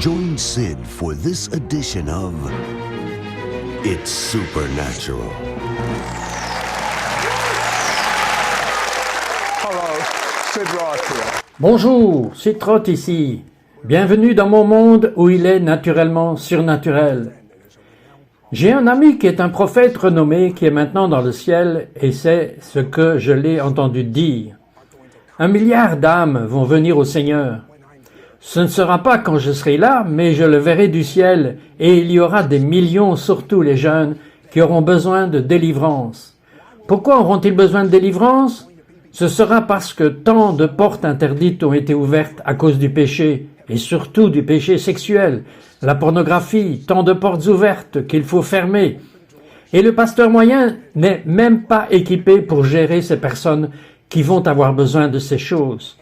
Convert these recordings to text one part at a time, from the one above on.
Join Sid for this edition of It's Supernatural. Hello, Sid Roth here. Bonjour, Sid Roth ici. Bienvenue dans mon monde où il est naturellement surnaturel. J'ai un ami qui est un prophète renommé qui est maintenant dans le ciel et c'est ce que je l'ai entendu dire. 1 milliard d'âmes vont venir au Seigneur. Ce ne sera pas quand je serai là, mais je le verrai du ciel et il y aura des millions, surtout les jeunes, qui auront besoin de délivrance. Pourquoi auront-ils besoin de délivrance? Ce sera parce que tant de portes interdites ont été ouvertes à cause du péché, et surtout du péché sexuel, la pornographie, tant de portes ouvertes qu'il faut fermer. Et le pasteur moyen n'est même pas équipé pour gérer ces personnes qui vont avoir besoin de ces choses.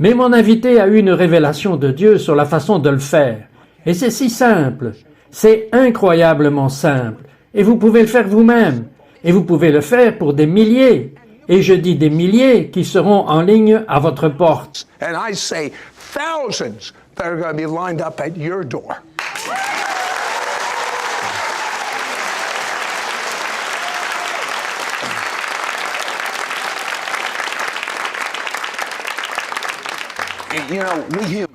Mais mon invité a eu une révélation de Dieu sur la façon de le faire. Et c'est si simple, c'est incroyablement simple. Et vous pouvez le faire vous-même. Et vous pouvez le faire pour des milliers. Et je dis des milliers qui seront en ligne à votre porte. And I say thousands that are going to be lined up at your door.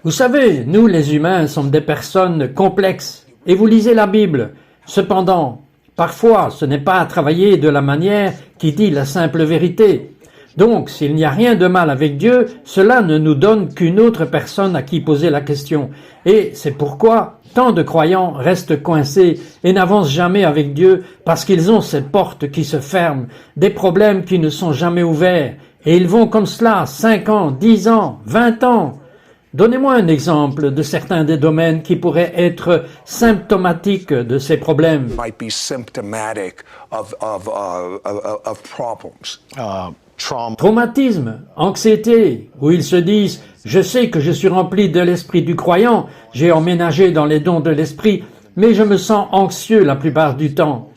Vous savez, nous les humains sommes des personnes complexes et vous lisez la Bible. Cependant, parfois ce n'est pas à travailler de la manière qui dit la simple vérité. Donc, s'il n'y a rien de mal avec Dieu, cela ne nous donne qu'une autre personne à qui poser la question. Et c'est pourquoi tant de croyants restent coincés et n'avancent jamais avec Dieu parce qu'ils ont ces portes qui se ferment, des problèmes qui ne sont jamais ouverts. Et ils vont comme cela 5 ans, 10 ans, 20 ans. Donnez-moi un exemple de certains des domaines qui pourraient être symptomatiques de ces problèmes. Might be symptomatic of problems. Traumatisme, anxiété, où ils se disent « Je sais que je suis rempli de l'esprit du croyant, j'ai emménagé dans les dons de l'esprit, mais je me sens anxieux la plupart du temps. »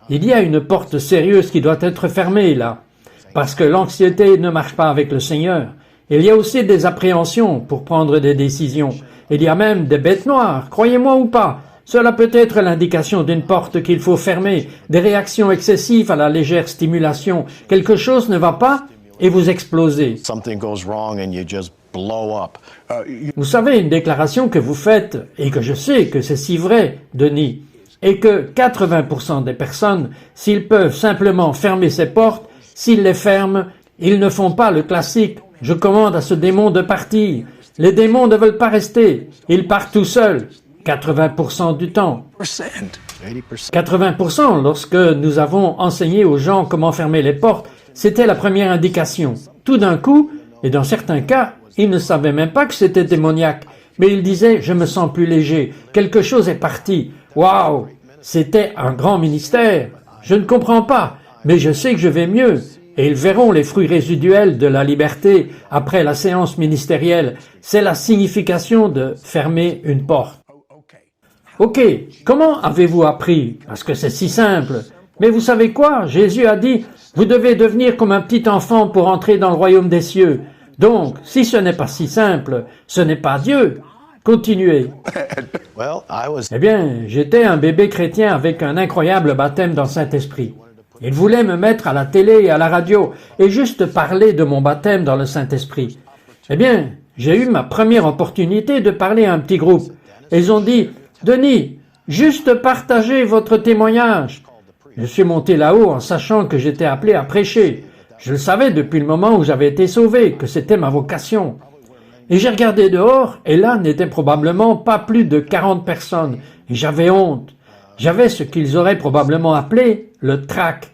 Il y a une porte sérieuse qui doit être fermée là, parce que l'anxiété ne marche pas avec le Seigneur. Il y a aussi des appréhensions pour prendre des décisions. Il y a même des bêtes noires, croyez-moi ou pas. Cela peut être l'indication d'une porte qu'il faut fermer, des réactions excessives à la légère stimulation. Quelque chose ne va pas et vous explosez. Vous savez, une déclaration que vous faites, et que je sais que c'est si vrai, Denis, est que 80% des personnes, s'ils peuvent simplement fermer ces portes, s'ils les ferment, ils ne font pas le classique. Je commande à ce démon de partir. Les démons ne veulent pas rester. Ils partent tout seuls. 80% du temps. 80% lorsque nous avons enseigné aux gens comment fermer les portes, c'était la première indication. Tout d'un coup, et dans certains cas, ils ne savaient même pas que c'était démoniaque. Mais ils disaient, je me sens plus léger. Quelque chose est parti. Waouh! C'était un grand ministère. Je ne comprends pas, mais je sais que je vais mieux. Et ils verront les fruits résiduels de la liberté après la séance ministérielle. C'est la signification de fermer une porte. Ok, comment avez-vous appris? Parce que c'est si simple. Mais vous savez quoi? Jésus a dit, vous devez devenir comme un petit enfant pour entrer dans le royaume des cieux. Donc, si ce n'est pas si simple, ce n'est pas Dieu. Continuez. Eh bien, j'étais un bébé chrétien avec un incroyable baptême dans le Saint-Esprit. Il voulait me mettre à la télé et à la radio et juste parler de mon baptême dans le Saint-Esprit. Eh bien, j'ai eu ma première opportunité de parler à un petit groupe. Ils ont dit, Denis, juste partagez votre témoignage. Je suis monté là-haut en sachant que j'étais appelé à prêcher. Je le savais depuis le moment où j'avais été sauvé, que c'était ma vocation. Et j'ai regardé dehors, et là n'étaient probablement pas plus de 40 personnes. Et j'avais honte. J'avais ce qu'ils auraient probablement appelé le trac.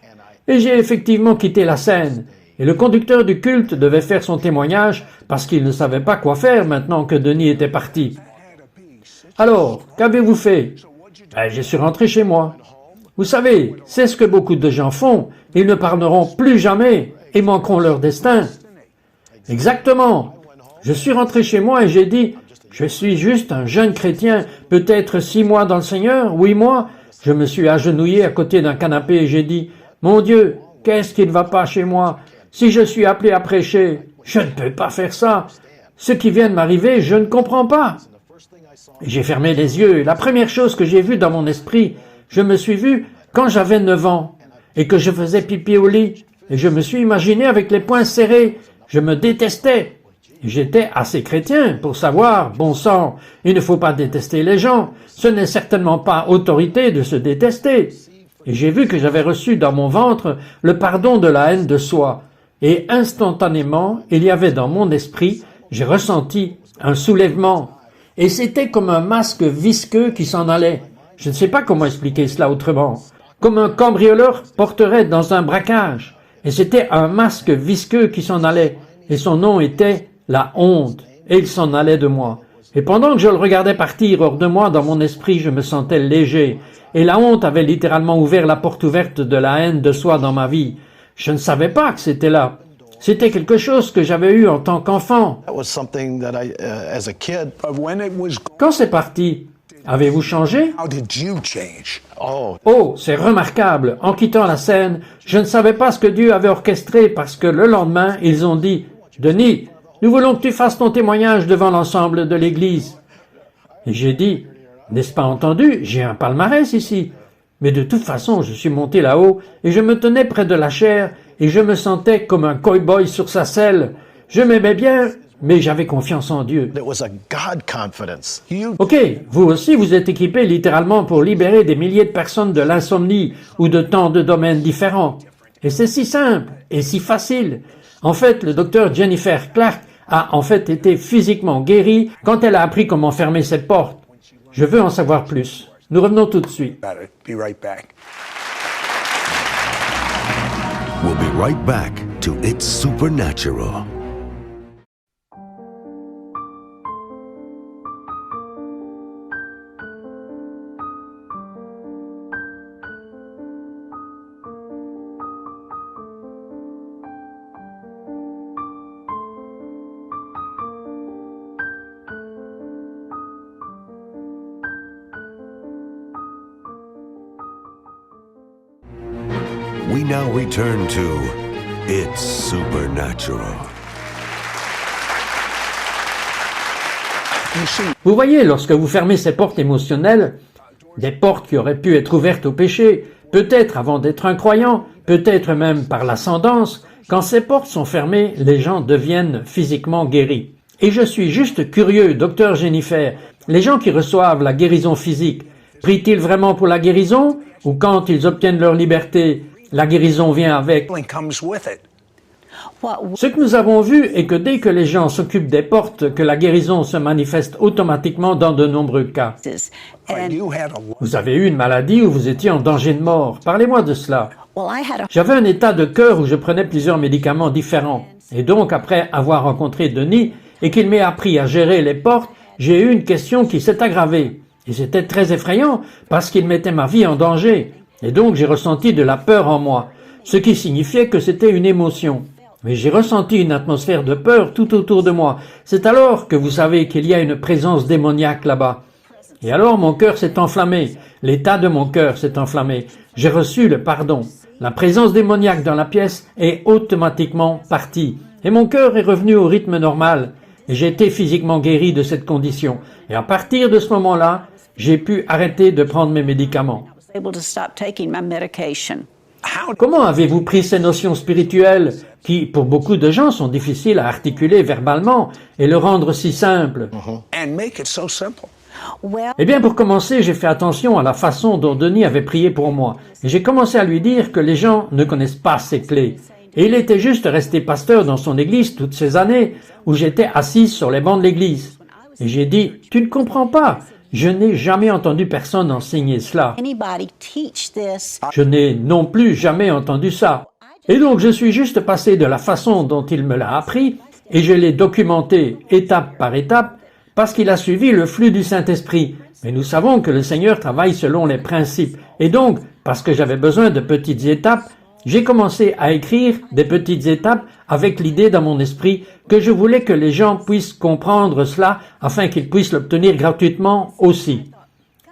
Et j'ai effectivement quitté la scène. Et le conducteur du culte devait faire son témoignage parce qu'il ne savait pas quoi faire maintenant que Denis était parti. Alors, qu'avez-vous fait? Je suis rentré chez moi. Vous savez, c'est ce que beaucoup de gens font. Ils ne parleront plus jamais et manqueront leur destin. Exactement. Je suis rentré chez moi et j'ai dit, je suis juste un jeune chrétien, peut-être 6 mois dans le Seigneur, 8 mois. Je me suis agenouillé à côté d'un canapé et j'ai dit, mon Dieu, qu'est-ce qui ne va pas chez moi? Si je suis appelé à prêcher, je ne peux pas faire ça. Ce qui vient de m'arriver, je ne comprends pas. J'ai fermé les yeux. La première chose que j'ai vue dans mon esprit, je me suis vu quand j'avais 9 ans et que je faisais pipi au lit. Et je me suis imaginé avec les poings serrés. Je me détestais. J'étais assez chrétien pour savoir, bon sang, il ne faut pas détester les gens. Ce n'est certainement pas autorité de se détester. Et j'ai vu que j'avais reçu dans mon ventre le pardon de la haine de soi. Et instantanément, il y avait dans mon esprit, j'ai ressenti un soulèvement. Et c'était comme un masque visqueux qui s'en allait. Je ne sais pas comment expliquer cela autrement. Comme un cambrioleur porterait dans un braquage. Et c'était un masque visqueux qui s'en allait. Et son nom était la honte. Et il s'en allait de moi. Et pendant que je le regardais partir hors de moi, dans mon esprit, je me sentais léger. Et la honte avait littéralement ouvert la porte ouverte de la haine de soi dans ma vie. Je ne savais pas que c'était là. C'était quelque chose que j'avais eu en tant qu'enfant. That was something that as a kid, But when it was gone, Quand c'est parti, avez-vous changé? how did you change? Oh, c'est remarquable. En quittant la scène, je ne savais pas ce que Dieu avait orchestré parce que le lendemain, ils ont dit, « Denis, nous voulons que tu fasses ton témoignage devant l'ensemble de l'Église. » Et j'ai dit, « N'est-ce pas entendu? J'ai un palmarès ici. » Mais de toute façon, je suis monté là-haut et je me tenais près de la chaire et je me sentais comme un cow-boy sur sa selle. Je m'aimais bien, mais j'avais confiance en Dieu. it was a God confidence. Ok, vous aussi vous êtes équipé littéralement pour libérer des milliers de personnes de l'insomnie ou de tant de domaines différents. Et c'est si simple et si facile. En fait, le docteur Jennifer Clark a en fait été physiquement guérie quand elle a appris comment fermer cette porte. Je veux en savoir plus. Nous revenons tout de suite. About it. Be right back. We'll be right back to It's Supernatural. We now return to It's Supernatural. You see, Vous voyez, lorsque vous fermez ces portes émotionnelles, des portes qui auraient pu être ouvertes au péché, peut-être avant d'être un croyant, peut-être même par l'ascendance, quand ces portes sont fermées, les gens deviennent physiquement guéris. Et je suis juste curieux, docteur Jennifer, les gens qui reçoivent la guérison physique, prient-ils vraiment pour la guérison ou quand ils obtiennent leur liberté, la guérison vient avec? healing comes with it. Ce que nous avons vu est que dès que les gens s'occupent des portes, que la guérison se manifeste automatiquement dans de nombreux cas. You had a Vous avez eu une maladie où vous étiez en danger de mort. Parlez-moi de cela. Well, I had a J'avais un état de cœur où je prenais plusieurs médicaments différents. Et donc, après avoir rencontré Denis et qu'il m'ait appris à gérer les portes, j'ai eu une question qui s'est aggravée. Et c'était très effrayant parce qu'il mettait ma vie en danger. Et donc, j'ai ressenti de la peur en moi, ce qui signifiait que c'était une émotion. Mais j'ai ressenti une atmosphère de peur tout autour de moi. C'est alors que vous savez qu'il y a une présence démoniaque là-bas. Et alors mon cœur s'est enflammé, l'état de mon cœur s'est enflammé. J'ai reçu le pardon. La présence démoniaque dans la pièce est automatiquement partie. Et mon cœur est revenu au rythme normal. Et j'ai été physiquement guéri de cette condition. Et à partir de ce moment-là, j'ai pu arrêter de prendre mes médicaments. able to stop taking my medication. how Comment avez-vous pris ces notions spirituelles qui, pour beaucoup de gens, sont difficiles à articuler verbalement et le rendre si simple? and make it so simple. Well, Eh bien, pour commencer, j'ai fait attention à la façon dont Denis avait prié pour moi. Et j'ai commencé à lui dire que les gens ne connaissent pas ces clés. Et il était juste resté pasteur dans son église toutes ces années où j'étais assise sur les bancs de l'église. Et j'ai dit, tu ne comprends pas. Je n'ai jamais entendu personne enseigner cela. anybody teach this? Je n'ai non plus jamais entendu ça. Et donc je suis juste passé de la façon dont il me l'a appris et je l'ai documenté étape par étape parce qu'il a suivi le flux du Saint-Esprit. Mais nous savons que le Seigneur travaille selon les principes. Et donc, parce que j'avais besoin de petites étapes, j'ai commencé à écrire des petites étapes avec l'idée dans mon esprit que je voulais que les gens puissent comprendre cela afin qu'ils puissent l'obtenir gratuitement aussi.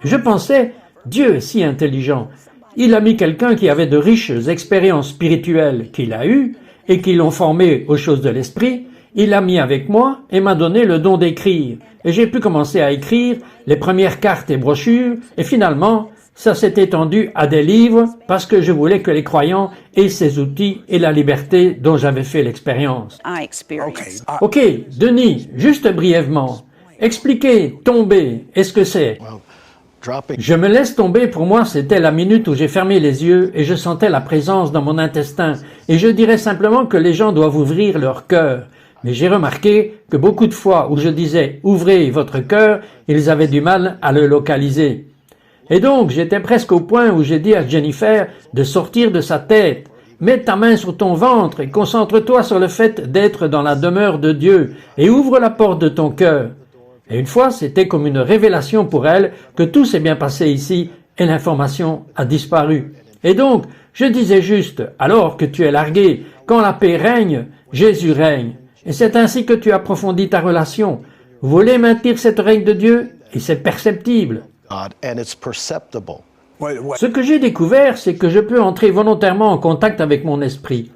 Je pensais, Dieu est si intelligent. Il a mis quelqu'un qui avait de riches expériences spirituelles qu'il a eues et qui l'ont formé aux choses de l'esprit. il l'a mis avec moi et m'a donné le don d'écrire. Et j'ai pu commencer à écrire les premières cartes et brochures, et finalement, ça s'est étendu à des livres parce que je voulais que les croyants aient ces outils et la liberté dont j'avais fait l'expérience. I experienced. Ok, Denis, juste brièvement, expliquez tomber, est-ce que c'est? Well, dropping Je me laisse tomber, pour moi, c'était la minute où j'ai fermé les yeux et je sentais la présence dans mon intestin. Et je dirais simplement que les gens doivent ouvrir leur cœur. Mais j'ai remarqué que beaucoup de fois où je disais « ouvrez votre cœur », ils avaient du mal à le localiser. Et donc, j'étais presque au point où j'ai dit à Jennifer de sortir de sa tête. Mets ta main sur ton ventre et concentre-toi sur le fait d'être dans la demeure de Dieu et ouvre la porte de ton cœur. Et une fois, c'était comme une révélation pour elle que tout s'est bien passé ici et l'information a disparu. Et donc, je disais juste, alors que tu es largué, quand la paix règne, Jésus règne. Et c'est ainsi que tu approfondis ta relation. Vous voulez maintenir cette règne de Dieu et c'est perceptible. God, and it's perceptible. Ce que j'ai découvert, c'est que je peux entrer volontairement en contact avec mon esprit.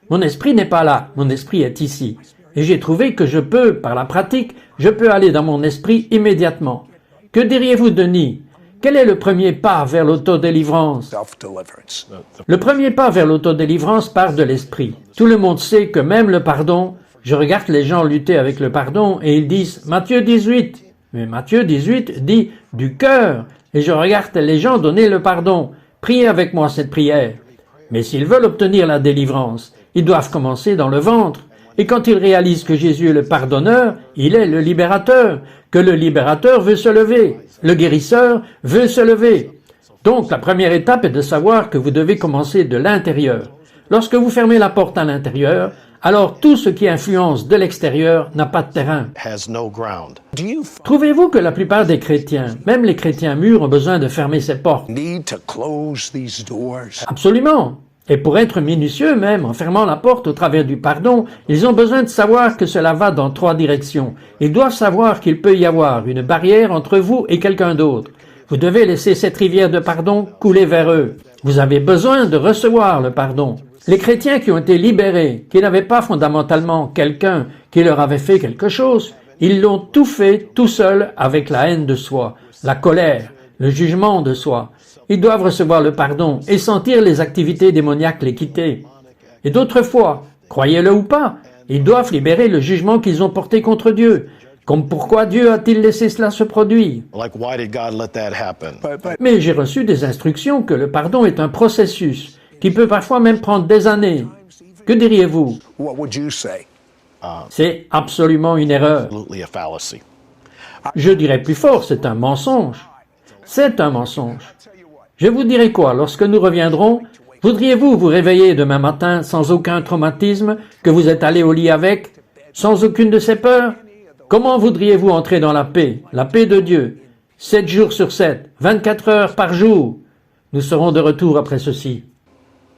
Mon esprit n'est pas là, mon esprit est ici. Et j'ai trouvé que je peux, par la pratique, je peux aller dans mon esprit immédiatement. Que diriez-vous, Denis? Quel est le premier pas vers l'autodélivrance? Self-deliverance. Le premier pas vers l'autodélivrance part de l'esprit. Tout le monde sait que même le pardon, je regarde les gens lutter avec le pardon et ils disent Matthieu 18. Mais Matthieu 18 dit du cœur. Et je regarde les gens donner le pardon. Priez avec moi cette prière. Mais s'ils veulent obtenir la délivrance, ils doivent commencer dans le ventre. Et quand ils réalisent que Jésus est le pardonneur, il est le libérateur, que le libérateur veut se lever, le guérisseur veut se lever. Donc la première étape est de savoir que vous devez commencer de l'intérieur. Lorsque vous fermez la porte à l'intérieur, alors tout ce qui influence de l'extérieur n'a pas de terrain. Has no ground. Do you Trouvez-vous que la plupart des chrétiens, même les chrétiens mûrs, ont besoin de fermer ces portes? need to close these doors? Absolument. Et pour être minutieux même, en fermant la porte au travers du pardon, ils ont besoin de savoir que cela va dans 3 directions. Ils doivent savoir qu'il peut y avoir une barrière entre vous et quelqu'un d'autre. Vous devez laisser cette rivière de pardon couler vers eux. Vous avez besoin de recevoir le pardon. Les chrétiens qui ont été libérés, qui n'avaient pas fondamentalement quelqu'un qui leur avait fait quelque chose, ils l'ont tout fait tout seuls avec la haine de soi, la colère, le jugement de soi. Ils doivent recevoir le pardon et sentir les activités démoniaques les quitter. Et d'autres fois, croyez-le ou pas, ils doivent libérer le jugement qu'ils ont porté contre Dieu. Comme pourquoi Dieu a-t-il laissé cela se produire? Like, why did God let that happen? Mais j'ai reçu des instructions que le pardon est un processus qui peut parfois même prendre des années. Que diriez-vous? What would you say? C'est absolument une erreur. Absolutely a fallacy. Je dirais plus fort, c'est un mensonge. C'est un mensonge. Je vous dirai quoi, lorsque nous reviendrons, voudriez-vous vous réveiller demain matin sans aucun traumatisme que vous êtes allé au lit avec, sans aucune de ces peurs? Comment voudriez-vous entrer dans la paix de Dieu, 7 jours sur 7, 24 heures par jour? Nous serons de retour après ceci.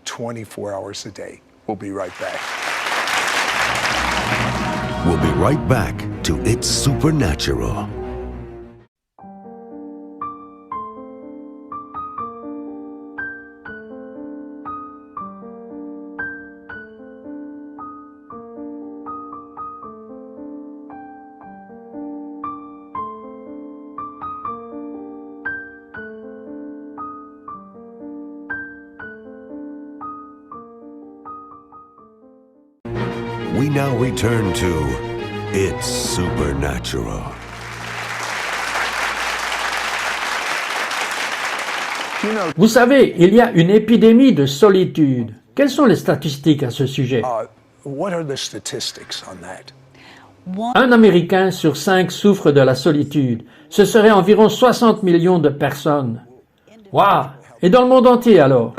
24 hours a day. We'll be right back. We'll be right back to It's Supernatural. We now return to It's Supernatural. You know, Vous savez, il y a une épidémie de solitude. Quelles sont les statistiques à ce sujet? what are the statistics on that? Un Américain sur 5 souffre de la solitude. Ce serait environ 60 millions de personnes. Waouh! Et dans le monde entier alors?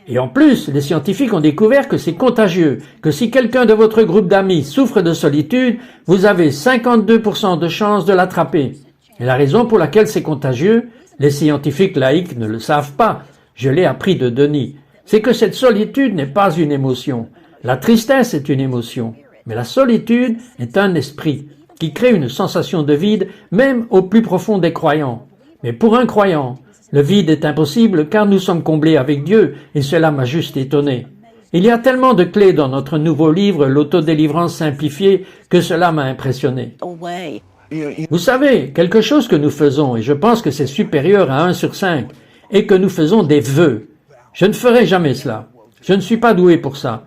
Et en plus, les scientifiques ont découvert que c'est contagieux, que si quelqu'un de votre groupe d'amis souffre de solitude, vous avez 52% de chances de l'attraper. Et la raison pour laquelle c'est contagieux, les scientifiques laïcs ne le savent pas, je l'ai appris de Denis, c'est que cette solitude n'est pas une émotion. La tristesse est une émotion, mais la solitude est un esprit qui crée une sensation de vide même au plus profond des croyants. Mais pour un croyant, le vide est impossible car nous sommes comblés avec Dieu et cela m'a juste étonné. Il y a tellement de clés dans notre nouveau livre, L'autodélivrance simplifiée, que cela m'a impressionné. Away. Vous savez, quelque chose que nous faisons, et je pense que c'est supérieur à 1 sur 5, et que nous faisons des vœux. Je ne ferai jamais cela. Je ne suis pas doué pour ça.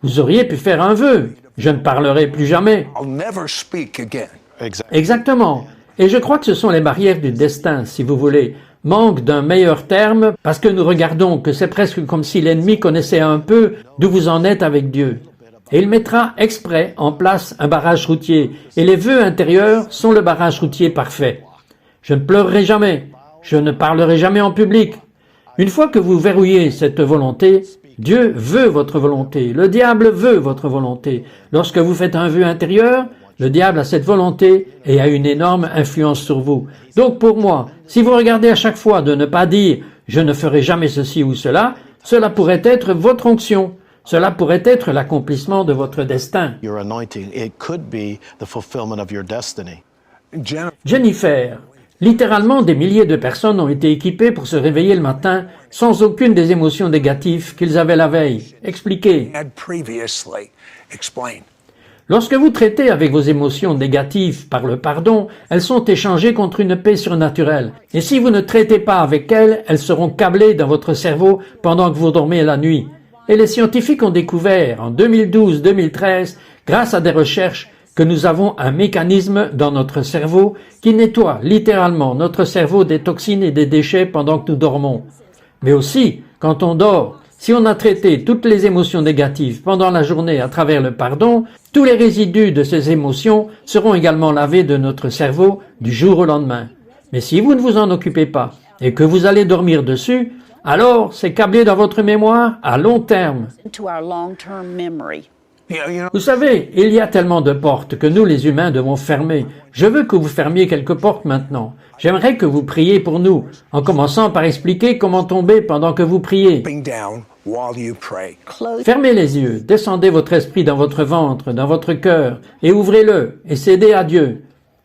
Vous auriez pu faire un vœu. Je ne parlerai plus jamais. I'll never speak again. Exactly. Exactement. Et je crois que ce sont les barrières du destin, si vous voulez. Manque d'un meilleur terme, parce que nous regardons que c'est presque comme si l'ennemi connaissait un peu d'où vous en êtes avec Dieu. Et il mettra exprès en place un barrage routier. Et les vœux intérieurs sont le barrage routier parfait. Je ne pleurerai jamais. Je ne parlerai jamais en public. Une fois que vous verrouillez cette volonté, Dieu veut votre volonté. Le diable veut votre volonté. Lorsque vous faites un vœu intérieur, le diable a cette volonté et a une énorme influence sur vous. Donc pour moi, si vous regardez à chaque fois de ne pas dire « je ne ferai jamais ceci ou cela », cela pourrait être votre onction. Cela pourrait être l'accomplissement de votre destin. Your anointing, it could be the fulfillment of your destiny. Jennifer, littéralement des milliers de personnes ont été équipées pour se réveiller le matin sans aucune des émotions négatives qu'ils avaient la veille. Expliquez. Had previously explained. Lorsque vous traitez avec vos émotions négatives par le pardon, elles sont échangées contre une paix surnaturelle. Et si vous ne traitez pas avec elles, elles seront câblées dans votre cerveau pendant que vous dormez la nuit. Et les scientifiques ont découvert en 2012-2013, grâce à des recherches, que nous avons un mécanisme dans notre cerveau qui nettoie littéralement notre cerveau des toxines et des déchets pendant que nous dormons. Mais aussi, quand on dort, si on a traité toutes les émotions négatives pendant la journée à travers le pardon, tous les résidus de ces émotions seront également lavés de notre cerveau du jour au lendemain. Mais si vous ne vous en occupez pas et que vous allez dormir dessus, alors c'est câblé dans votre mémoire à long terme. To our long-term memory. You know, Vous savez, il y a tellement de portes que nous les humains devons fermer. Je veux que vous fermiez quelques portes maintenant. J'aimerais que vous priez pour nous, en commençant par expliquer comment tomber pendant que vous priez. being down while you pray. Close. Fermez les yeux, descendez votre esprit dans votre ventre, dans votre cœur, et ouvrez-le, et cédez à Dieu.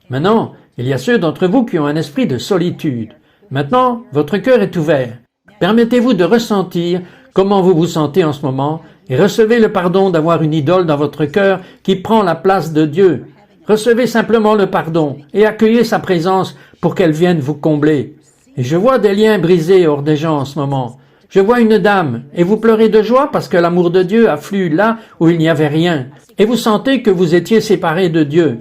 Maintenant, il y a ceux d'entre vous qui ont un esprit de solitude. Maintenant, votre cœur est ouvert. Permettez-vous de ressentir comment vous vous sentez en ce moment, et recevez le pardon d'avoir une idole dans votre cœur qui prend la place de Dieu. Recevez simplement le pardon, et accueillez sa présence pour qu'elle vienne vous combler. Et je vois des liens brisés hors des gens en ce moment. Je vois une dame, et vous pleurez de joie parce que l'amour de Dieu afflue là où il n'y avait rien, et vous sentez que vous étiez séparés de Dieu.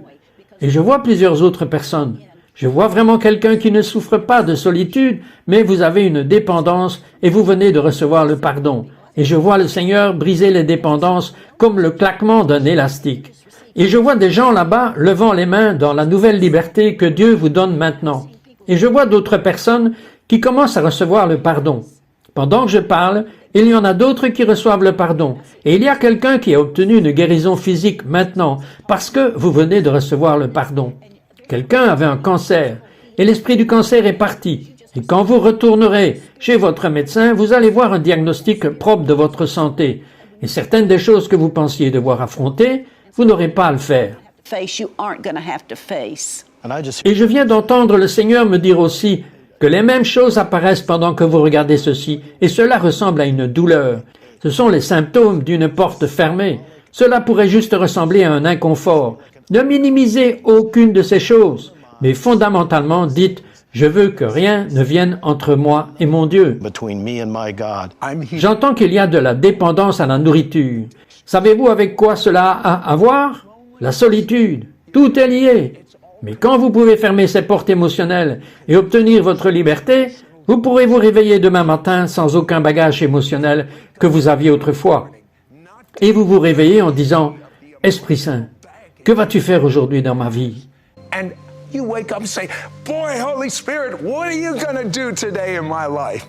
Et je vois plusieurs autres personnes. Je vois vraiment quelqu'un qui ne souffre pas de solitude, mais vous avez une dépendance et vous venez de recevoir le pardon. Et je vois le Seigneur briser les dépendances comme le claquement d'un élastique. Et je vois des gens là-bas levant les mains dans la nouvelle liberté que Dieu vous donne maintenant. Et je vois d'autres personnes qui commencent à recevoir le pardon. Pendant que je parle, il y en a d'autres qui reçoivent le pardon. Et il y a quelqu'un qui a obtenu une guérison physique maintenant parce que vous venez de recevoir le pardon. Quelqu'un avait un cancer et l'esprit du cancer est parti. Et quand vous retournerez chez votre médecin, vous allez voir un diagnostic propre de votre santé. Et certaines des choses que vous pensiez devoir affronter, vous n'aurez pas à le faire. Face you aren't going to have to face. And I just Et je viens d'entendre le Seigneur me dire aussi que les mêmes choses apparaissent pendant que vous regardez ceci, et cela ressemble à une douleur. Ce sont les symptômes d'une porte fermée. Cela pourrait juste ressembler à un inconfort. Ne minimisez aucune de ces choses, mais fondamentalement dites « Je veux que rien ne vienne entre moi et mon Dieu ». between me and my God. I'm here. J'entends qu'il y a de la dépendance à la nourriture. Savez-vous avec quoi cela a à voir? La solitude. Tout est lié. Mais quand vous pouvez fermer ces portes émotionnelles et obtenir votre liberté, vous pourrez vous réveiller demain matin sans aucun bagage émotionnel que vous aviez autrefois. Et vous vous réveillez en disant « Esprit Saint, que vas-tu faire aujourd'hui dans ma vie ?» And you wake up and say, boy, Holy Spirit, what are you going to do today in my life?